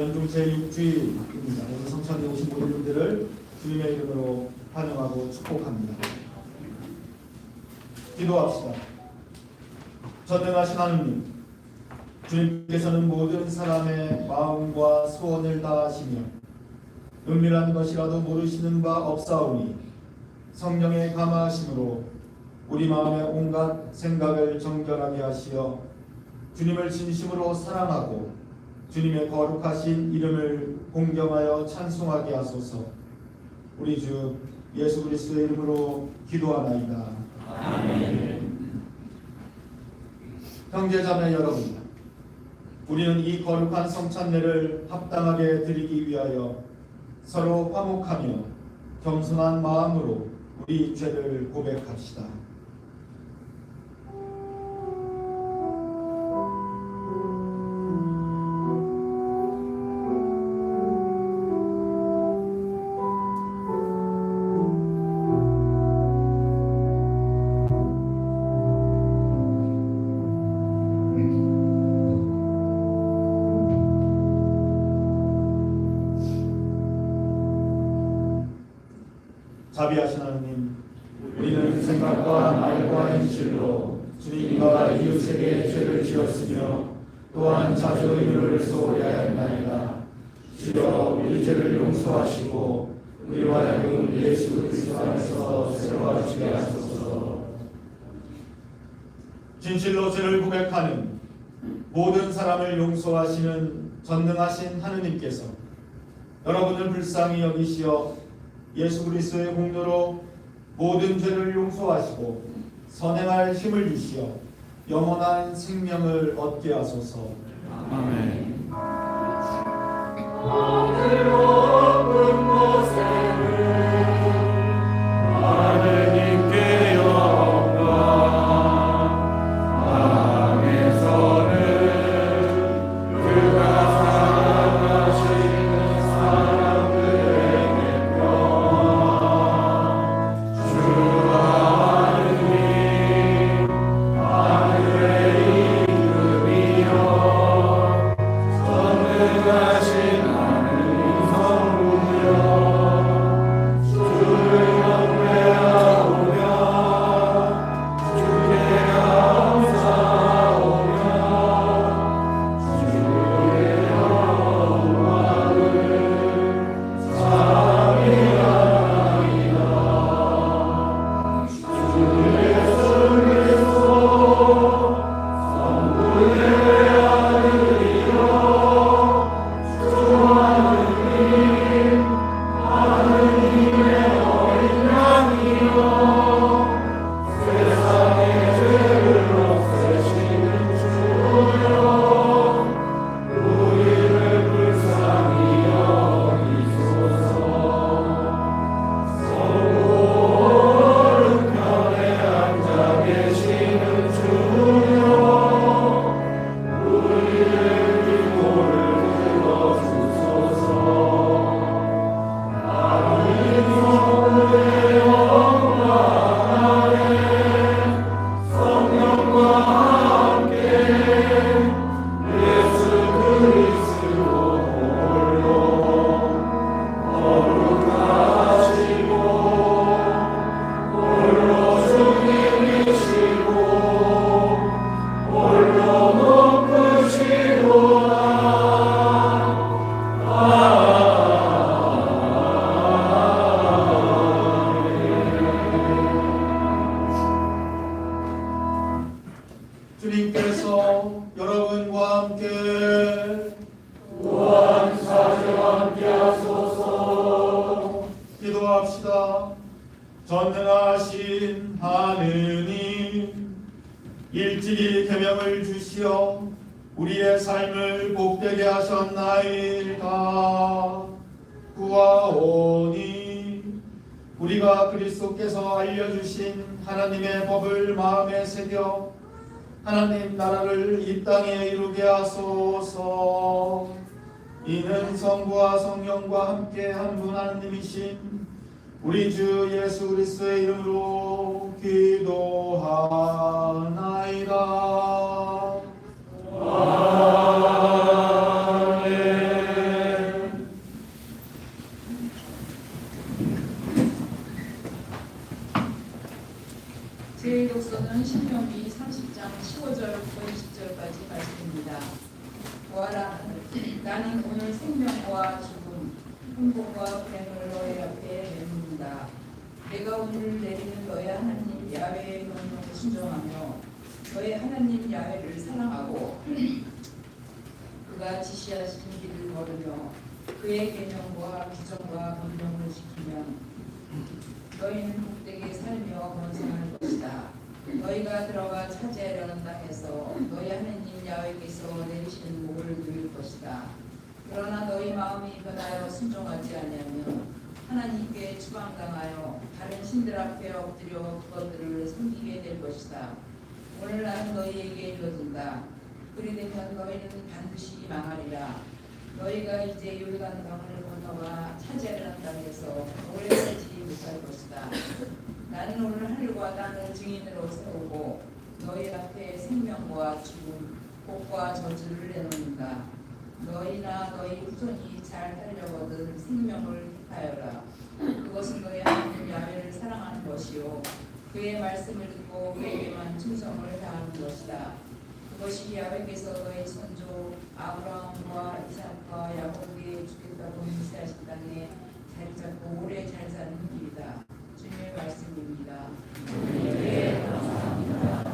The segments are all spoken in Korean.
연중 제6주일입니다. 오늘 성찬에 오신 모든 분들을 주님의 이름으로 환영하고 축복합니다. 기도합시다. 전능하신 하느님, 주님께서는 모든 사람의 마음과 소원을 다 아시며 은밀한 것이라도 모르시는 바 없사오니 성령의 감화하심으로 우리 마음의 온갖 생각을 정결하게 하시어 주님을 진심으로 사랑하고 주님의 거룩하신 이름을 공경하여 찬송하게 하소서. 우리 주 예수 그리스도의 이름으로 기도하나이다. 아멘. 형제자매 여러분, 우리는 이 거룩한 성찬례를 합당하게 드리기 위하여 서로 화목하며 겸손한 마음으로 우리 죄를 고백합시다. 자비하신 하느님, 우리는 생각과 말과 행실로 주님과 이웃에게 죄를 지었으며 또한 자주 의를 소홀히 하였나이다. 주여 우리 죄를 용서하시고 우리와 하여금 예수 그리스도 안에서 새로워지게 하소서. 진실로 죄를 고백하는 모든 사람을 용서하시는 전능하신 하느님께서 여러분을 불쌍히 여기시어 예수 그리스도의 공로로 모든 죄를 용서하시고 선행할 힘을 주시어 영원한 생명을 얻게 하소서. 아멘. 하느님께 영광, 땅에서는 그가 사랑하시는 사람들에게 주 하느님 하늘의 이름이여 전능하신 하느님 성부여 주를 경배하오며 주께 감사하오며 주의 영광을 찬미하나이다. 주 예수 그리스도 성부의 아들이여 주 하느님 하느님의 어린 양이여 세상의 죄를 없애시는 주여 우리를 불쌍히 여기소서. 서로 오른편에 앉아 계시는 주여 우리의 기도를 들어주소서. 하느님 성부의 영광 아래 성령과 함께 예수 그리스도 홀로 거룩하시고 홀로 주님이시고 홀로 높으시도다. 주님께서 여러분과 함께 또한 사제와 함께 하소서. 기도합시다. 전능하신 하느님, 일찍이 계명을 주시어 우리의 삶을 복되게 하셨나이다. 구하오니 우리가 그리스도께서 알려주신 하나님의 법을 마음에 새겨 하나님 나라를 이 땅에 이루게 하소서. 이는 성부와 성령과 함께 한 분 하나님이신 우리 주 예수 그리스도의 이름으로 기도하나이다. 아멘. 말씀은 신명기 30장 15절부터 20절까지 말씀입니다. 보아라, 나는 오늘 생명과 죽음, 행복과 불행을 너희 앞에 내놓는다. 내가 오늘 내리는 너희 하나님 야훼의 명령에 순종하며 너희 하나님 야훼를 사랑하고 그가 지시하신 길을 걸으며 그의 계명과 규정과 법령을 지키면 너희는 복되게 살며 번성할 것이다. 너희가 들어가 차지하려는 땅에서 너희 하나님 야훼께서 내리시는 복을 누릴 것이다. 그러나 너희 마음이 변하여 순종하지 아니하면 하나님께 추방당하여 다른 신들 앞에 엎드려 그것들을 섬기게 될 것이다. 오늘 나는 너희에게 일러준다. 그리 되면 너희는 반드시 망하리라. 너희가 이제 요르단강을 건너가 차지하려는 땅에서 오래 살지 못할 것이다. 나는 오늘 하늘과 땅을 증인으로 세우고 너희 앞에 생명과 죽음, 복과 저주를 내놓는다. 너희나 너희 후손이 잘 살려거든 생명을 택하여라. 그것은 너희 하나님 야훼를 사랑하는 것이요 그의 말씀을 듣고 그에게만 충성을 다하는 것이다. 그것이 야훼께서 너희 선조 아브라함과 이삭과 야곱에게 주겠다고 맹세하신 땅에 자리 잡고 오래 잘 사는 길이다. 주님의 말씀입니다. 네, 감사합니다.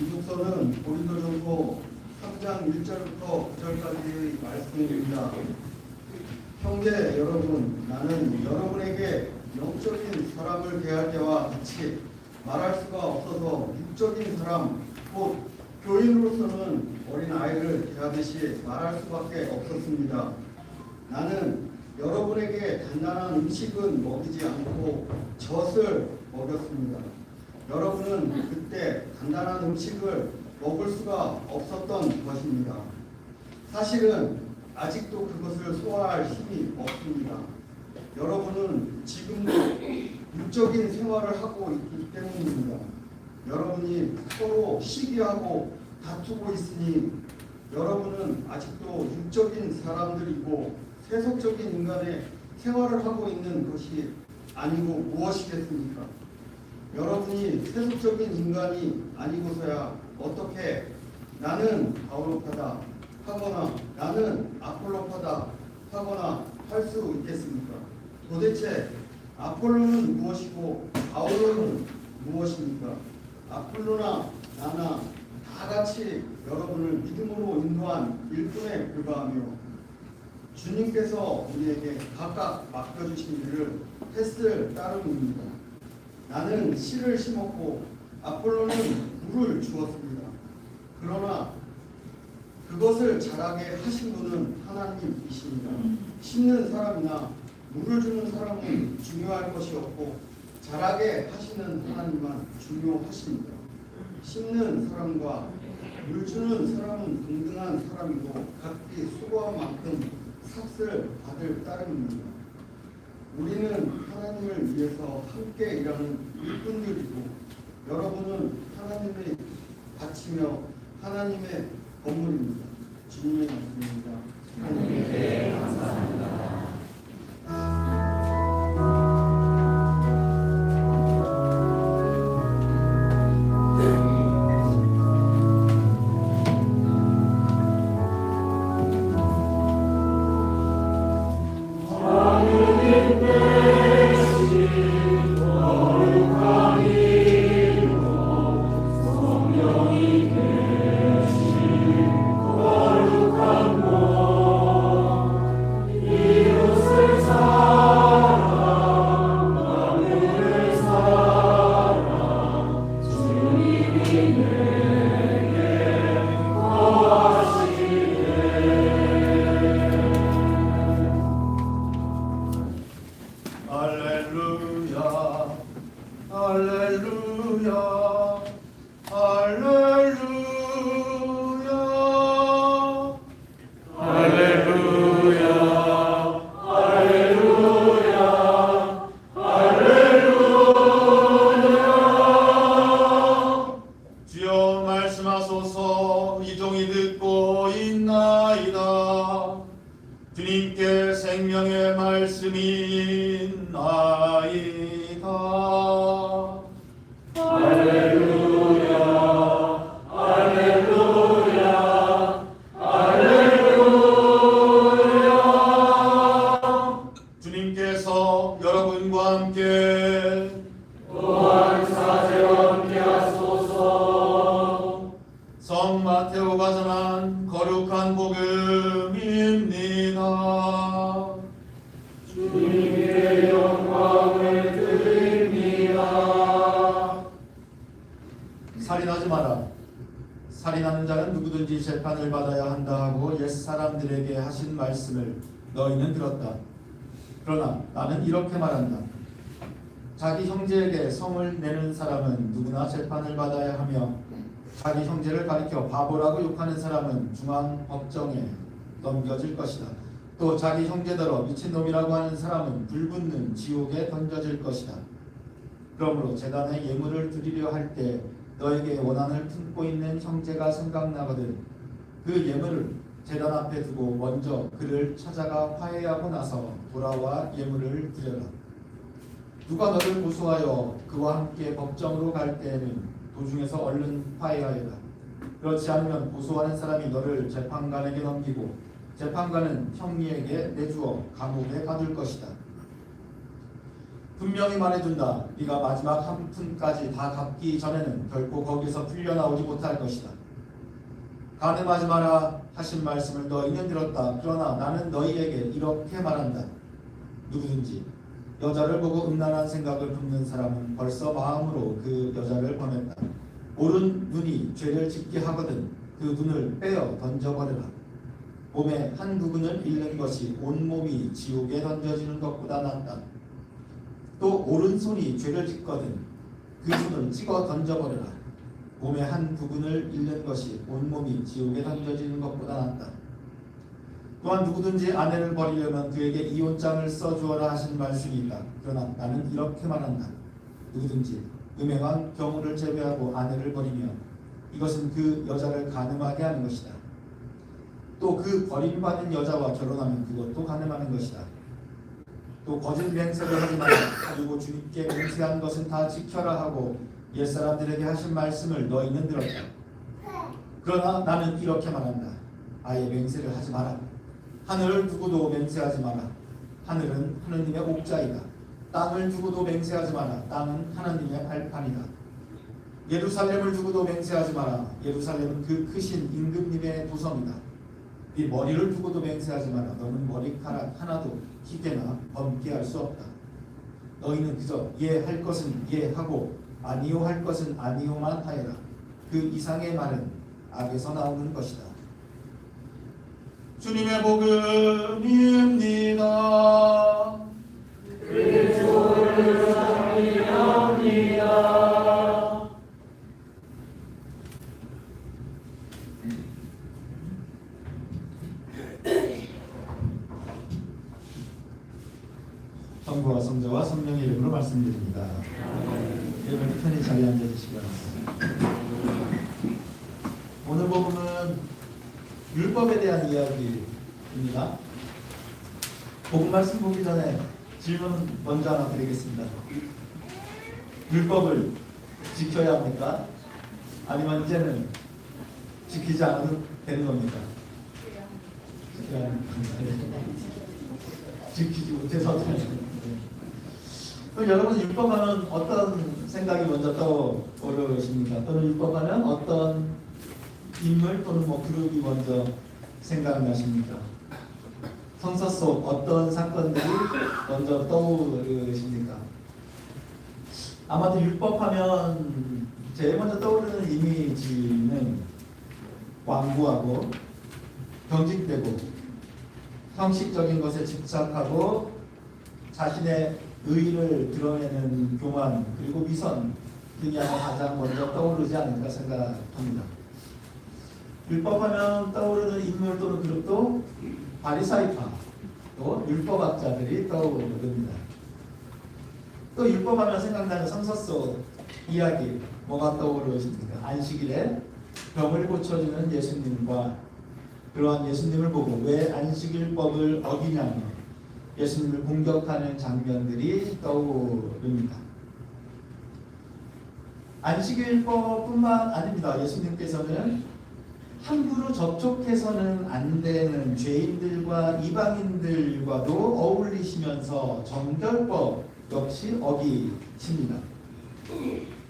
이북서는 고린도전서 3장 1절부터 9절까지의 말씀입니다. 형제 여러분, 나는 여러분에게 영적인 사람을 대할 때와 같이 말할 수가 없어서 육적인 사람, 곧 교인으로서는 어린 아이를 대하듯이 말할 수밖에 없었습니다. 나는 여러분에게 단단한 음식은 먹이지 않고 젖을 먹였습니다. 여러분은 그때 단단한 음식을 먹을 수가 없었던 것입니다. 사실은 아직도 그것을 소화할 힘이 없습니다. 여러분은 지금도 육적인 생활을 하고 있기 때문입니다. 여러분이 서로 시기하고 다투고 있으니 여러분은 아직도 육적인 사람들이고 세속적인 인간의 생활을 하고 있는 것이 아니고 무엇이겠습니까? 여러분이 세속적인 인간이 아니고서야 어떻게 나는 바울로파다 하거나 나는 아폴로파다 하거나 할 수 있겠습니까? 도대체 아폴로는 무엇이고 바울로는 무엇입니까? 아폴로나 나나 다 같이 여러분을 믿음으로 인도한 일꾼에 불과하며 주님께서 우리에게 각각 맡겨주신 일을 했을 따름입니다. 나는 씨를 심었고 아폴로는 물을 주었습니다. 그러나 그것을 자라게 하신 분은 하나님이십니다. 심는 사람이나 물을 주는 사람은 중요할 것이 없고 자라게 하시는 하나님만 중요하십니다. 심는 사람과 물 주는 사람은 동등한 사람이고 각기 수고한 만큼 삭을 받을 따름입니다. 우리는 하나님을 위해서 함께 일하는 일꾼들이고 여러분은 하나님의 밭이며 하나님의 건물입니다. 주님의 말씀입니다. 하나님께 감사합니다. 주님께 생명의 말씀이 나이다. 할렐루야, 할렐루야, 할렐루야. 주님께서 여러분과 함께 또한 사제와 함께 하소서. 성 마테오가 전한 거룩한 복음입니다. 주님께 영광을 드립니다. 살인하지 마라. 살인하는 자는 누구든지 재판을 받아야 한다 하고 옛 사람들에게 하신 말씀을 너희는 들었다. 그러나 나는 이렇게 말한다. 자기 형제에게 성을 내는 사람은 누구나 재판을 받아야 하며 자기 형제를 가리켜 바보라고 욕하는 사람은 중앙법정에 넘겨질 것이다. 또 자기 형제더러 미친놈이라고 하는 사람은 불붙는 지옥에 던져질 것이다. 그러므로 제단에 예물을 드리려 할 때 너에게 원한을 품고 있는 형제가 생각나거든 그 예물을 제단 앞에 두고 먼저 그를 찾아가 화해하고 나서 돌아와 예물을 드려라. 누가 너를 고소하여 그와 함께 법정으로 갈 때에는 도중에서 얼른 화해하여라. 그렇지 않으면 고소하는 사람이 너를 재판관에게 넘기고 재판관은 형리에게 내주어 감옥에 가둘 것이다. 분명히 말해준다. 네가 마지막 한 푼까지 다 갚기 전에는 결코 거기서 풀려나오지 못할 것이다. 간음하지 마라 하신 말씀을 너희는 들었다. 그러나 나는 너희에게 이렇게 말한다. 누구든지 여자를 보고 음란한 생각을 품는 사람은 벌써 마음으로 그 여자를 범했다. 오른 눈이 죄를 짓게 하거든 그 눈을 빼어 던져버려라. 몸에 한 부분을 잃는 것이 온몸이 지옥에 던져지는 것보다 낫다. 또 오른손이 죄를 짓거든 그 손을 찍어 던져버려라. 몸의 한 부분을 잃는 것이 온몸이 지옥에 던져지는 것보다 낫다. 또한 누구든지 아내를 버리려면 그에게 이혼장을 써주어라 하신 말씀이 있다. 그러나 나는 이렇게 말한다. 누구든지 음행한 경우를 제외하고 아내를 버리며 이것은 그 여자를 간음하게 하는 것이다. 또 그 버림받은 여자와 결혼하면 그것도 간음하는 것이다. 또 거짓 맹세를 하지 마라. 그리고 주님께 맹세한 것은 다 지켜라 하고 옛사람들에게 하신 말씀을 너희는 들었다. 그러나 나는 이렇게 말한다. 아예 맹세를 하지 마라. 하늘을 두고도 맹세하지 마라. 하늘은 하느님의 옥자이다. 땅을 두고도 맹세하지 마라. 땅은 하나님의 발판이다. 예루살렘을 두고도 맹세하지 마라. 예루살렘은 그 크신 임금님의 도성이다. 네 머리를 두고도 맹세하지만 너는 머리카락 하나도 희게나 범게 할 수 없다. 너희는 그저 예 할 것은 예 하고 아니요 할 것은 아니요만 하여라. 그 이상의 말은 악에서 나오는 것이다. 주님의 복음입니다. 그리스도를 섬기옵니다. 성부와 성자와 성령의 이름으로 말씀드립니다. 여러분 편히 자리에 앉아주시기 바랍니다. 오늘 복음은 율법에 대한 이야기입니다. 복음 말씀 보기 전에 질문 먼저 하나 드리겠습니다. 율법을 지켜야 합니까? 아니면 이제는 지키지 않아도 되는 겁니까? 지켜야 합니다. 지키지 못해서 어떻게 하죠? 그럼 여러분 율법하면 어떤 생각이 먼저 떠오르십니까? 또는 율법하면 어떤 인물 또는 뭐 그룹이 먼저 생각나십니까? 성서 속 어떤 사건들이 먼저 떠오르십니까? 아마도 율법하면 제일 먼저 떠오르는 이미지는 완고하고 경직되고 형식적인 것에 집착하고 자신의 의의를 드러내는 교만 그리고 위선 등이 가장 먼저 떠오르지 않을까 생각합니다. 율법하면 떠오르는 인물 또는 그룹도 바리사이파 또 율법학자들이 떠오릅니다. 또 율법하면 생각나는 성서 속 이야기 뭐가 떠오르십니까? 안식일에 병을 고쳐주는 예수님과 그러한 예수님을 보고 왜 안식일법을 어기냐며 예수님을 공격하는 장면들이 떠오릅니다. 안식일법뿐만 아닙니다. 예수님께서는 함부로 접촉해서는 안 되는 죄인들과 이방인들과도 어울리시면서 정결법 역시 어기십니다.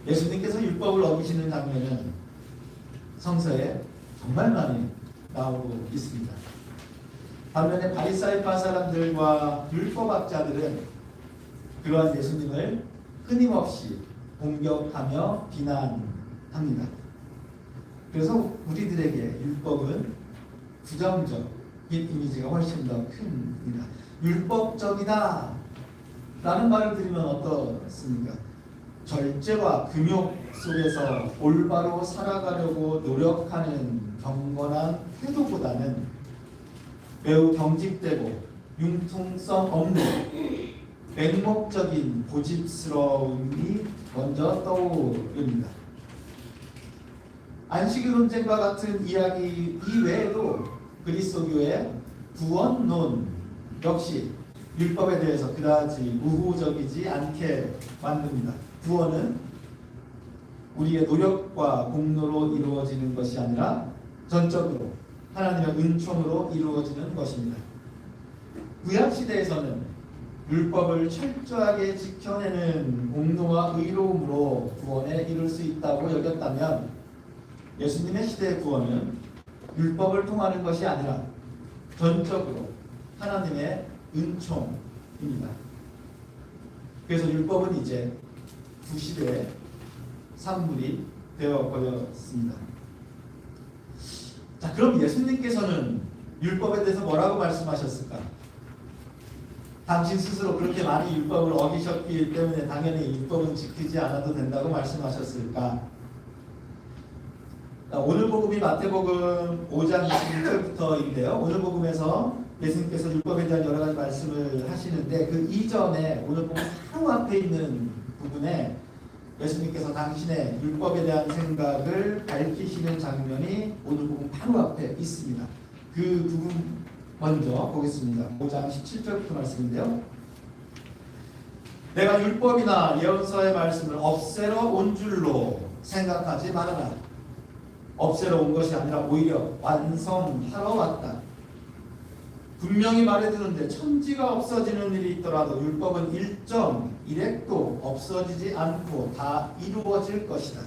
예수님께서 율법을 어기시는 장면은 성서에 정말 많이 나오고 있습니다. 반면에 바리사이파 사람들과 율법학자들은 그러한 예수님을 끊임없이 공격하며 비난합니다. 그래서 우리들에게 율법은 부정적인 이미지가 훨씬 더 큽니다. 율법적이다 라는 말을 들으면 어떻습니까? 절제와 금욕 속에서 올바로 살아가려고 노력하는 경건한 태도보다는 매우 경직되고 융통성 없는 맹목적인 고집스러움이 먼저 떠오릅니다. 안식일 논쟁과 같은 이야기 이외에도 그리스도교의 구원론 역시 율법에 대해서 그다지 우호적이지 않게 만듭니다. 구원은 우리의 노력과 공로로 이루어지는 것이 아니라 전적으로 하나님의 은총으로 이루어지는 것입니다. 구약시대에서는 율법을 철저하게 지켜내는 공로와 의로움으로 구원에 이룰 수 있다고 여겼다면 예수님의 시대의 구원은 율법을 통하는 것이 아니라 전적으로 하나님의 은총입니다. 그래서 율법은 이제 구시대의 산물이 되어버렸습니다. 자, 그럼 예수님께서는 율법에 대해서 뭐라고 말씀하셨을까? 당신 스스로 그렇게 많이 율법을 어기셨기 때문에 당연히 율법은 지키지 않아도 된다고 말씀하셨을까? 오늘 복음이 마태복음 5장 21절부터인데요. 오늘 복음에서 예수님께서 율법에 대한 여러 가지 말씀을 하시는데 그 이전에 오늘 복음 바로 앞에 있는 부분에 예수님께서 당신의 율법에 대한 생각을 밝히시는 장면이 오늘 복음 바로 앞에 있습니다. 그 부분 먼저 보겠습니다. 5장 17절부터 말씀인데요. 내가 율법이나 예언서의 말씀을 없애러 온 줄로 생각하지 말아라. 없애러 온 것이 아니라 오히려 완성하러 왔다. 분명히 말해두는데 천지가 없어지는 일이 있더라도 율법은 1.1획도 없어지지 않고 다 이루어질 것이다.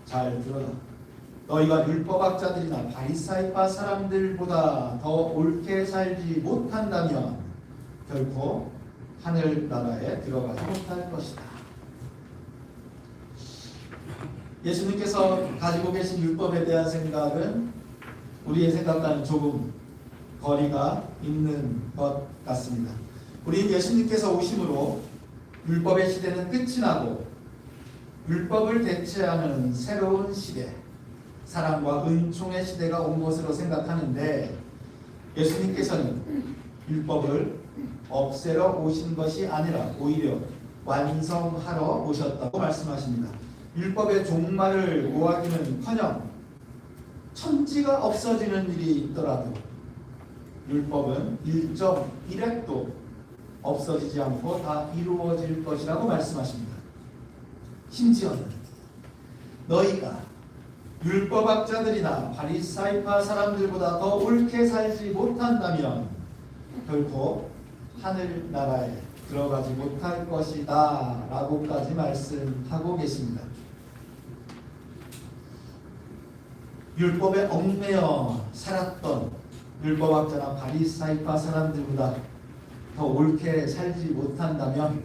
잘 들어라. 너희가 율법학자들이나 바리사이파 사람들보다 더 옳게 살지 못한다면 결코 하늘나라에 들어가지 못할 것이다. 예수님께서 가지고 계신 율법에 대한 생각은 우리의 생각과는 조금 거리가 있는 것 같습니다. 우리 예수님께서 오심으로 율법의 시대는 끝이 나고 율법을 대체하는 새로운 시대, 사랑과 은총의 시대가 온 것으로 생각하는데, 예수님께서는 율법을 없애러 오신 것이 아니라 오히려 완성하러 오셨다고 말씀하십니다. 율법의 종말을 모하기는커녕 천지가 없어지는 일이 있더라도 율법은 1.1획도 없어지지 않고 다 이루어질 것이라고 말씀하십니다. 심지어는 너희가 율법학자들이나 바리사이파 사람들보다 더 옳게 살지 못한다면 결코 하늘나라에 들어가지 못할 것이다 라고까지 말씀하고 계십니다. 율법에 얽매여 살았던 율법학자나 바리사이파 사람들보다 더 옳게 살지 못한다면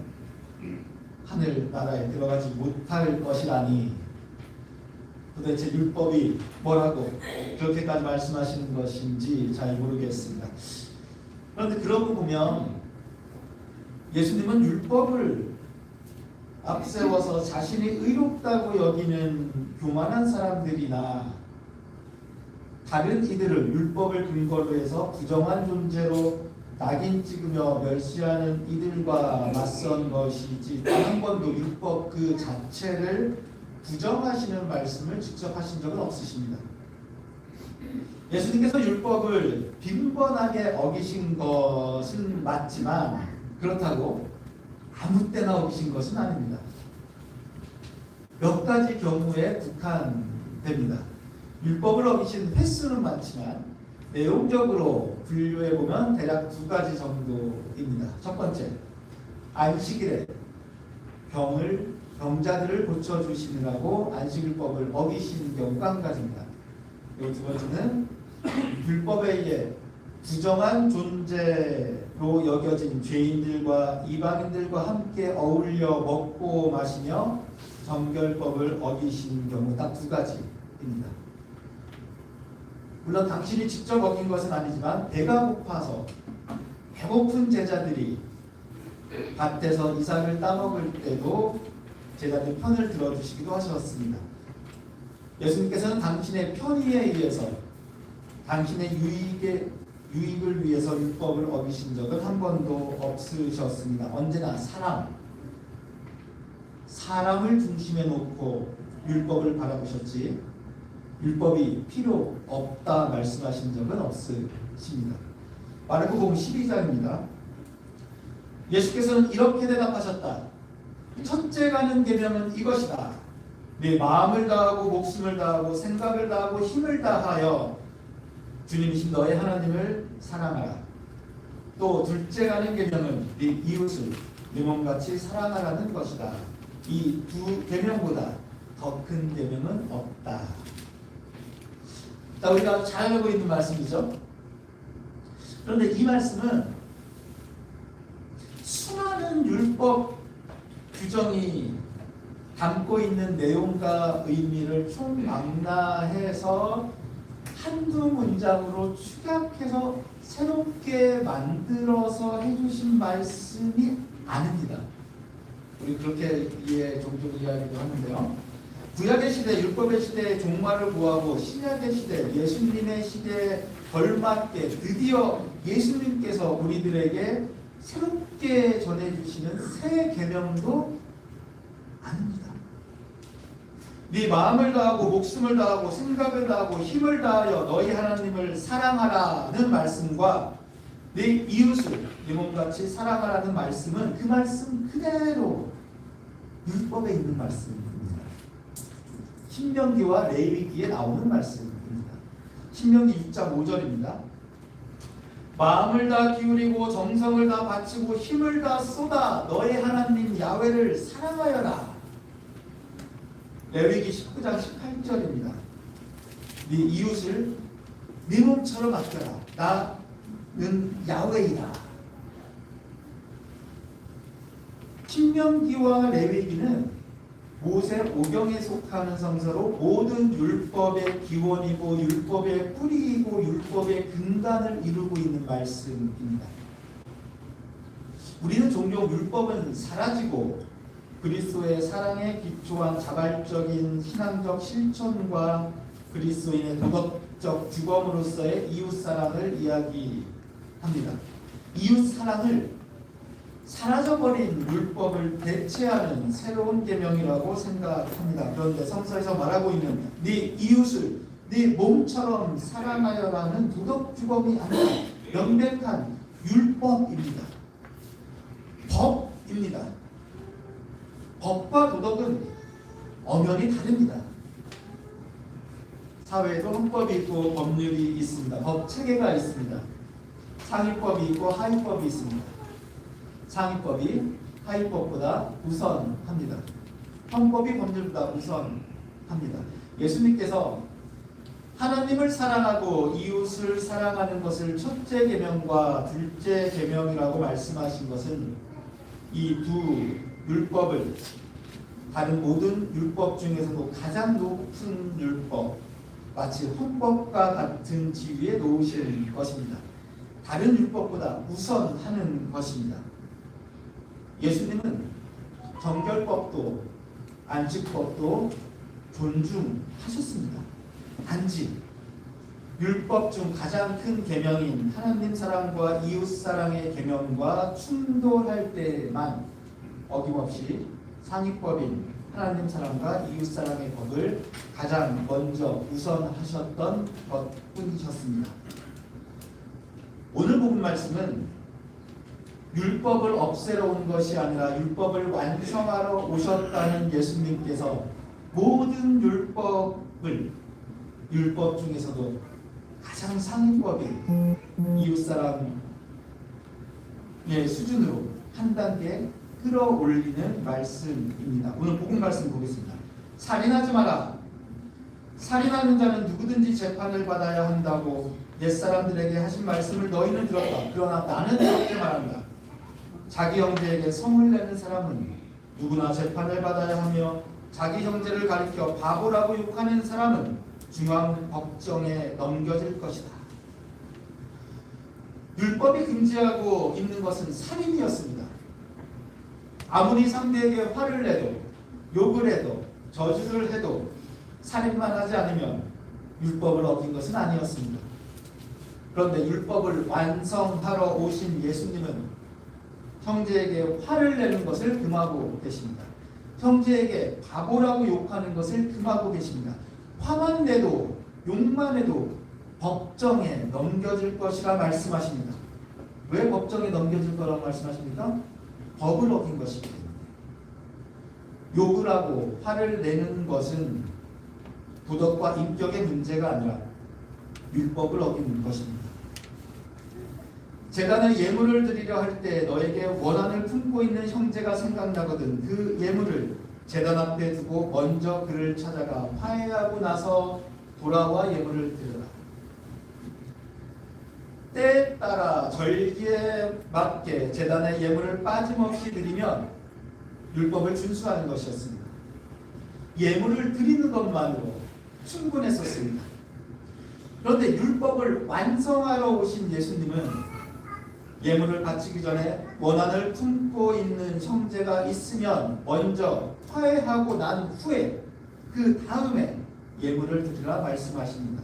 하늘나라에 들어가지 못할 것이라니, 도대체 율법이 뭐라고 그렇게까지 말씀하시는 것인지 잘 모르겠습니다. 그런데 그러고 보면 예수님은 율법을 앞세워서 자신이 의롭다고 여기는 교만한 사람들이나 다른 이들을 율법을 근거로 해서 부정한 존재로 낙인 찍으며 멸시하는 이들과 맞선 것이지 단 한 번도 율법 그 자체를 부정하시는 말씀을 직접 하신 적은 없으십니다. 예수님께서 율법을 빈번하게 어기신 것은 맞지만 그렇다고 아무 때나 어기신 것은 아닙니다. 몇 가지 경우에 국한됩니다. 율법을 어기신 횟수는 많지만 내용적으로 분류해보면 대략 2가지 정도입니다. 첫 번째, 안식일에 병자들을 고쳐주시느라고 안식일법을 어기신 경우가 한 가지입니다. 그리고 두 번째는 율법에 의해 부정한 존재로 여겨진 죄인들과 이방인들과 함께 어울려 먹고 마시며 정결법을 어기신 경우, 딱 2가지입니다. 물론 당신이 직접 어긴 것은 아니지만 배가 고파서 배고픈 제자들이 밭에서 이삭을 따먹을 때도 제자들 편을 들어주시기도 하셨습니다. 예수님께서는 당신의 편의에 의해서 당신의 유익을 위해서 율법을 어기신 적은 한 번도 없으셨습니다. 언제나 사람을 중심에 놓고 율법을 바라보셨지 율법이 필요 없다 말씀하신 적은 없으십니다. 마르코복음 12장입니다. 예수께서는 이렇게 대답하셨다. 첫째 가는 계명은 이것이다. 네 마음을 다하고 목숨을 다하고 생각을 다하고 힘을 다하여 주님이신 너의 하나님을 사랑하라. 또 둘째 가는 계명은 네 이웃을 네 몸같이 사랑하라는 것이다. 이 2계명보다 더 큰 계명은 없다. 자, 우리가 잘 알고 있는 말씀이죠. 그런데 이 말씀은 수많은 율법 규정이 담고 있는 내용과 의미를 총망라해서 한두 문장으로 축약해서 새롭게 만들어서 해주신 말씀이 아닙니다. 우리 그렇게 종종 이야기도 하는데요. 구약의 시대, 율법의 시대의 종말을 구하고 신약의 시대, 예수님의 시대에 걸맞게 드디어 예수님께서 우리들에게 새롭게 전해주시는 새 계명도 아닙니다. 네 마음을 다하고 목숨을 다하고 생각을 다하고 힘을 다하여 너희 하나님을 사랑하라는 말씀과 네 이웃을 네 몸같이 사랑하라는 말씀은 그 말씀 그대로 율법에 있는 말씀입니다. 신명기와 레위기에 나오는 말씀입니다. 신명기 6장 5절입니다. 마음을 다 기울이고 정성을 다 바치고 힘을 다 쏟아 너의 하나님 야훼를 사랑하여라. 레위기 19장 18절입니다. 네 이웃을 네 몸처럼 아껴라. 나는 야훼이다. 신명기와 레위기는 모세 오경에 속하는 성서로 모든 율법의 기원이고 율법의 뿌리이고 율법의 근간을 이루고 있는 말씀입니다. 우리는 종종 율법은 사라지고 그리스도의 사랑에 기초한 자발적인 신앙적 실천과 그리스도인의 도덕적 규범으로서의 이웃사랑을 이야기합니다. 이웃사랑을 사라져버린 율법을 대체하는 새로운 계명이라고 생각합니다. 그런데 성서에서 말하고 있는 네 이웃을 네 몸처럼 사랑하여라는 도덕 규범이 아니라 명백한 율법입니다. 법입니다. 법과 도덕은 엄연히 다릅니다. 사회에도 헌법이 있고 법률이 있습니다. 법 체계가 있습니다. 상위법이 있고 하위법이 있습니다. 상위법이 하위법보다 우선합니다. 헌법이 법률보다 우선합니다. 예수님께서 하나님을 사랑하고 이웃을 사랑하는 것을 첫째 계명과 둘째 계명이라고 말씀하신 것은 이 두 율법을 다른 모든 율법 중에서도 가장 높은 율법, 마치 헌법과 같은 지위에 놓으신 것입니다. 다른 율법보다 우선하는 것입니다. 예수님은 정결법도 안식법도 존중하셨습니다. 단지 율법 중 가장 큰 계명인 하나님 사랑과 이웃 사랑의 계명과 충돌할 때만 어김없이 상위법인 하나님 사랑과 이웃 사랑의 법을 가장 먼저 우선하셨던 것뿐이셨습니다. 오늘 본문 말씀은 율법을 없애러 온 것이 아니라 율법을 완성하러 오셨다는 예수님께서 모든 율법 중에서도 가장 상위법인 이웃사랑의 수준으로 한 단계 끌어올리는 말씀입니다. 오늘 복음 말씀 보겠습니다. 살인하지 마라. 살인하는 자는 누구든지 재판을 받아야 한다고 옛사람들에게 하신 말씀을 너희는 들었다. 그러나 나는 이렇게 말한다. 자기 형제에게 성을 내는 사람은 누구나 재판을 받아야 하며 자기 형제를 가리켜 바보라고 욕하는 사람은 중앙법정에 넘겨질 것이다. 율법이 금지하고 있는 것은 살인이었습니다. 아무리 상대에게 화를 내도 욕을 해도 저주를 해도 살인만 하지 않으면 율법을 어긴 것은 아니었습니다. 그런데 율법을 완성하러 오신 예수님은 형제에게 화를 내는 것을 금하고 계십니다. 형제에게 바보라고 욕하는 것을 금하고 계십니다. 화만 내도 욕만 해도 법정에 넘겨질 것이라 말씀하십니다. 왜 법정에 넘겨질 거라고 말씀하십니까? 법을 어긴 것이기 때문에. 욕을 하고 화를 내는 것은 도덕과 인격의 문제가 아니라 율법을 어긴 것입니다. 제단에 예물을 드리려 할 때 너에게 원한을 품고 있는 형제가 생각나거든 그 예물을 제단 앞에 두고 먼저 그를 찾아가 화해하고 나서 돌아와 예물을 드려라. 때에 따라 절기에 맞게 제단에 예물을 빠짐없이 드리면 율법을 준수하는 것이었습니다. 예물을 드리는 것만으로 충분했었습니다. 그런데 율법을 완성하러 오신 예수님은 예물을 바치기 전에 원한을 품고 있는 형제가 있으면 먼저 화해하고 난 후에 그 다음에 예물을 드리라 말씀하십니다.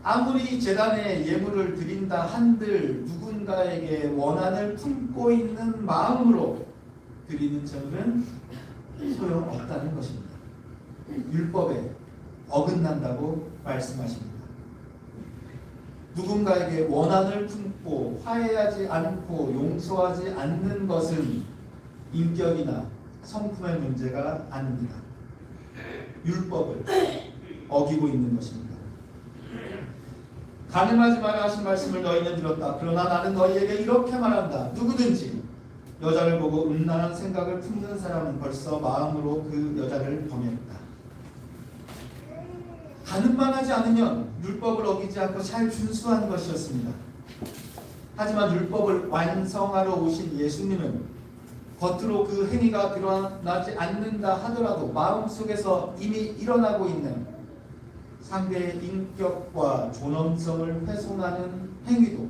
아무리 제단에 예물을 드린다 한들 누군가에게 원한을 품고 있는 마음으로 드리는 제물은 소용없다는 것입니다. 율법에 어긋난다고 말씀하십니다. 누군가에게 원한을 품고 화해하지 않고 용서하지 않는 것은 인격이나 성품의 문제가 아닙니다. 율법을 어기고 있는 것입니다. 간음하지 마라 하신 말씀을 너희는 들었다. 그러나 나는 너희에게 이렇게 말한다. 누구든지 여자를 보고 음란한 생각을 품는 사람은 벌써 마음으로 그 여자를 범했다. 가늠만 하지 않으면 율법을 어기지 않고 잘 준수한 것이었습니다. 하지만 율법을 완성하러 오신 예수님은 겉으로 그 행위가 드러나지 않는다 하더라도 마음속에서 이미 일어나고 있는 상대의 인격과 존엄성을 훼손하는 행위도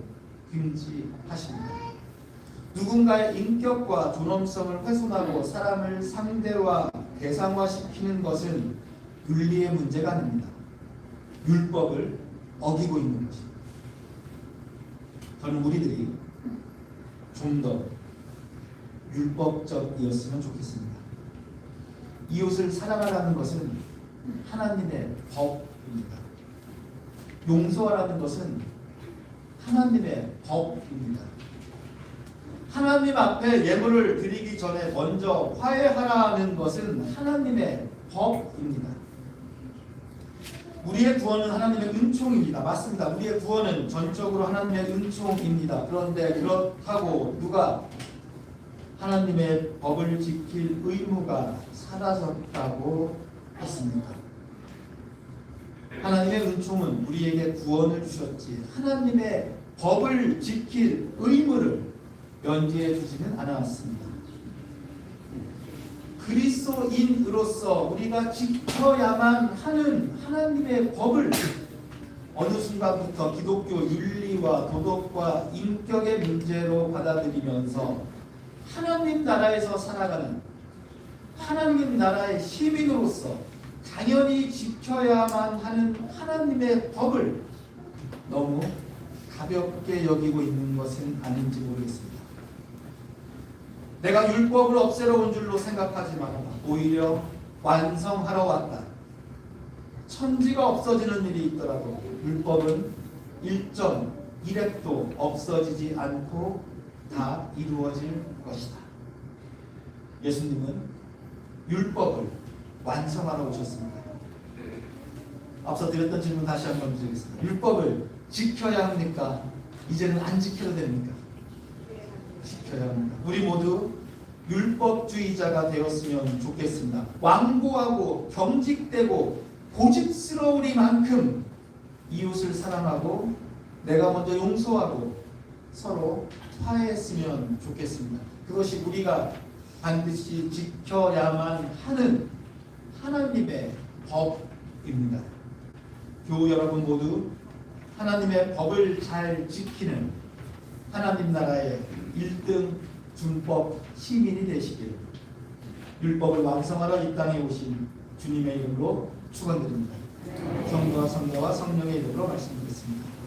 금지하십니다. 누군가의 인격과 존엄성을 훼손하고 사람을 상대와 대상화시키는 것은 윤리의 문제가 아닙니다. 율법을 어기고 있는 것입니다. 저는 우리들이 좀 더 율법적이었으면 좋겠습니다. 이웃을 사랑하라는 것은 하나님의 법입니다. 용서하라는 것은 하나님의 법입니다. 하나님 앞에 예물을 드리기 전에 먼저 화해하라는 것은 하나님의 법입니다. 우리의 구원은 하나님의 은총입니다. 맞습니다. 우리의 구원은 전적으로 하나님의 은총입니다. 그런데 그렇다고 누가 하나님의 법을 지킬 의무가 사라졌다고 했습니까? 하나님의 은총은 우리에게 구원을 주셨지 하나님의 법을 지킬 의무를 면제해 주지는 않았습니다. 그리스도인으로서 우리가 지켜야만 하는 하나님의 법을 어느 순간부터 기독교 윤리와 도덕과 인격의 문제로 받아들이면서 하나님 나라에서 살아가는 하나님 나라의 시민으로서 당연히 지켜야만 하는 하나님의 법을 너무 가볍게 여기고 있는 것은 아닌지 모르겠습니다. 내가 율법을 없애러 온 줄로 생각하지 말아라. 오히려 완성하러 왔다. 천지가 없어지는 일이 있더라도 율법은 1획도 없어지지 않고 다 이루어질 것이다. 예수님은 율법을 완성하러 오셨습니다. 앞서 드렸던 질문 다시 한번 드리겠습니다. 율법을 지켜야 합니까? 이제는 안 지켜도 됩니까? 지켜야 합니다. 우리 모두 율법주의자가 되었으면 좋겠습니다. 완고하고 경직되고 고집스러우리만큼 이웃을 사랑하고 내가 먼저 용서하고 서로 화해했으면 좋겠습니다. 그것이 우리가 반드시 지켜야만 하는 하나님의 법입니다. 교우 여러분 모두 하나님의 법을 잘 지키는 하나님 나라의 1등 준법 시민이 되시길 율법을 완성하러 이 땅에 오신 주님의 이름으로 축원드립니다. 성부와 성자와 성령의 이름으로 말씀드리겠습니다.